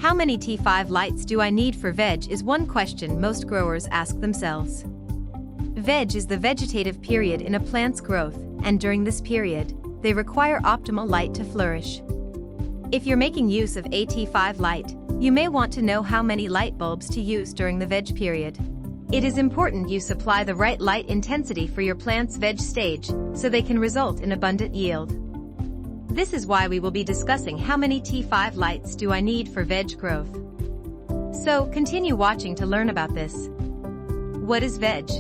How many T5 lights do I need for veg is one question most growers ask themselves. Veg is the vegetative period in a plant's growth, and during this period, they require optimal light to flourish. If you're making use of a T5 light, you may want to know how many light bulbs to use during the veg period. It is important you supply the right light intensity for your plant's veg stage, so they can result in abundant yield. This is why we will be discussing how many T5 lights do I need for veg growth. So, continue watching to learn about this. What is veg?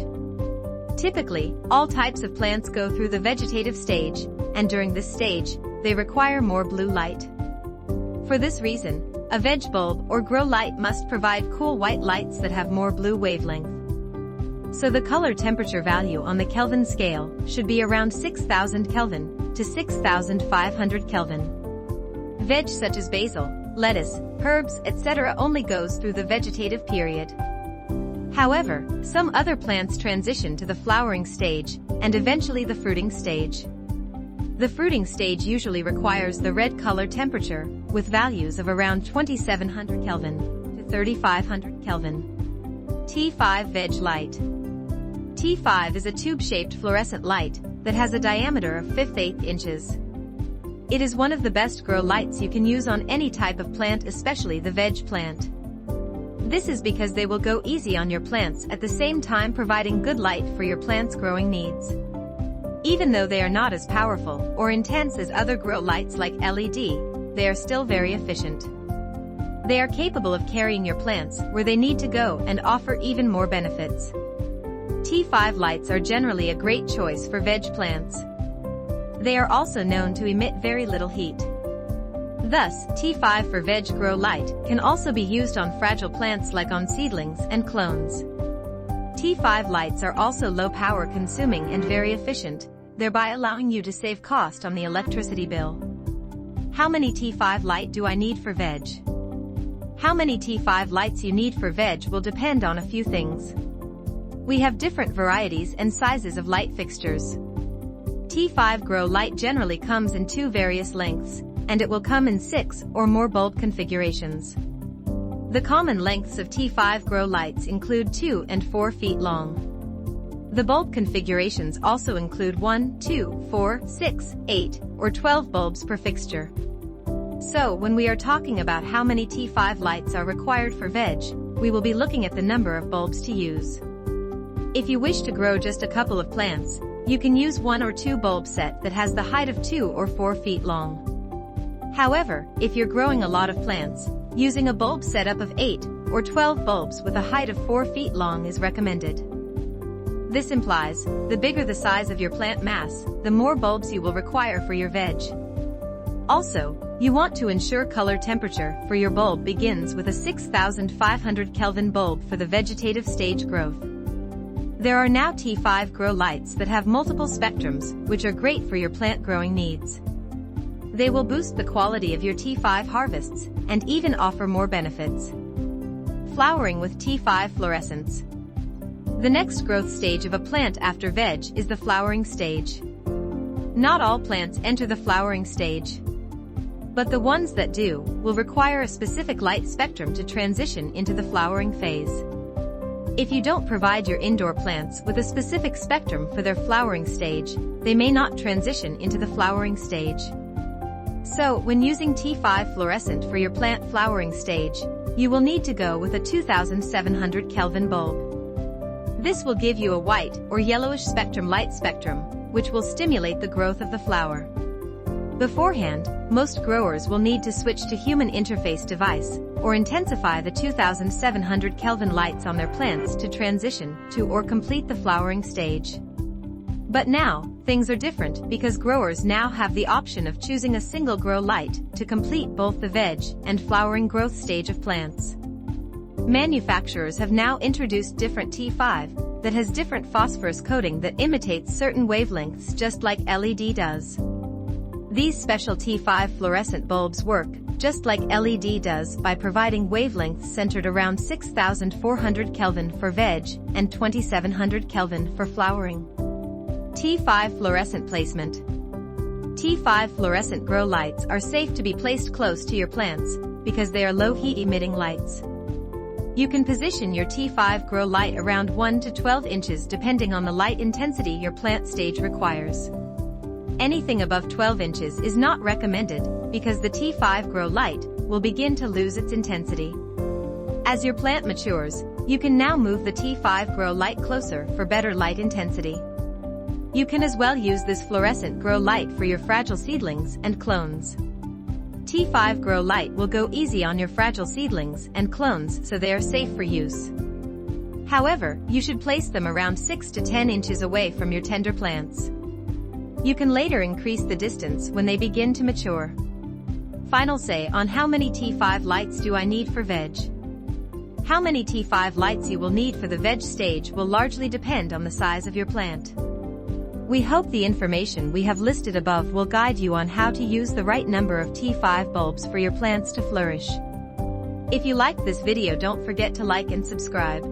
Typically, all types of plants go through the vegetative stage, and during this stage, they require more blue light. For this reason, a veg bulb or grow light must provide cool white lights that have more blue wavelength. So the color temperature value on the Kelvin scale should be around 6000 Kelvin to 6500 Kelvin. Veg such as basil, lettuce, herbs, etc. only goes through the vegetative period. However, some other plants transition to the flowering stage and eventually the fruiting stage. The fruiting stage usually requires the red color temperature, with values of around 2700 Kelvin to 3500 Kelvin. T5 Veg Light. T5 is a tube-shaped fluorescent light that has a diameter of 5/8 inches. It is one of the best grow lights you can use on any type of plant, especially the veg plant. This is because they will go easy on your plants at the same time providing good light for your plant's growing needs. Even though they are not as powerful or intense as other grow lights like LED, they are still very efficient. They are capable of carrying your plants where they need to go and offer even more benefits. T5 lights are generally a great choice for veg plants. They are also known to emit very little heat. Thus, T5 for veg grow light can also be used on fragile plants like on seedlings and clones. T5 lights are also low power consuming and very efficient, thereby allowing you to save cost on the electricity bill. How many T5 light do I need for veg? How many T5 lights you need for veg will depend on a few things. We have different varieties and sizes of light fixtures. T5 grow light generally comes in two various lengths, and it will come in 6 or more bulb configurations. The common lengths of T5 grow lights include 2 and 4 feet long. The bulb configurations also include 1, 2, 4, 6, 8, or 12 bulbs per fixture. So, when we are talking about how many T5 lights are required for veg, we will be looking at the number of bulbs to use. If you wish to grow just a couple of plants, you can use 1 or 2 bulb set that has the height of 2 or 4 feet long. However, if you're growing a lot of plants, using a bulb setup of 8 or 12 bulbs with a height of 4 feet long is recommended. This implies, the bigger the size of your plant mass, the more bulbs you will require for your veg. Also, you want to ensure color temperature for your bulb begins with a 6500 Kelvin bulb for the vegetative stage growth. There are now T5 grow lights that have multiple spectrums, which are great for your plant growing needs. They will boost the quality of your T5 harvests, and even offer more benefits. Flowering with T5 Fluorescents. The next growth stage of a plant after veg is the flowering stage. Not all plants enter the flowering stage, but the ones that do will require a specific light spectrum to transition into the flowering phase. If you don't provide your indoor plants with a specific spectrum for their flowering stage, they may not transition into the flowering stage. So, when using T5 fluorescent for your plant flowering stage, you will need to go with a 2700 Kelvin bulb. This will give you a white or yellowish spectrum light spectrum, which will stimulate the growth of the flower. Beforehand, most growers will need to switch to human interface device, or intensify the 2700 Kelvin lights on their plants to transition to or complete the flowering stage. But now, things are different because growers now have the option of choosing a single grow light to complete both the veg and flowering growth stage of plants. Manufacturers have now introduced different T5 that has different phosphorus coating that imitates certain wavelengths just like LED does. These special T5 fluorescent bulbs work just like LED does by providing wavelengths centered around 6400 Kelvin for veg and 2700 Kelvin for flowering. T5 Fluorescent Placement. T5 fluorescent grow lights are safe to be placed close to your plants because they are low heat emitting lights. You can position your T5 grow light around 1 to 12 inches depending on the light intensity your plant stage requires. Anything above 12 inches is not recommended because the T5 grow light will begin to lose its intensity. As your plant matures, you can now move the T5 grow light closer for better light intensity. You can as well use this fluorescent grow light for your fragile seedlings and clones. T5 grow light will go easy on your fragile seedlings and clones so they are safe for use. However, you should place them around 6 to 10 inches away from your tender plants. You can later increase the distance when they begin to mature. Final say on how many T5 lights do I need for veg? How many T5 lights you will need for the veg stage will largely depend on the size of your plant. We hope the information we have listed above will guide you on how to use the right number of T5 bulbs for your plants to flourish. If you liked this video, don't forget to like and subscribe.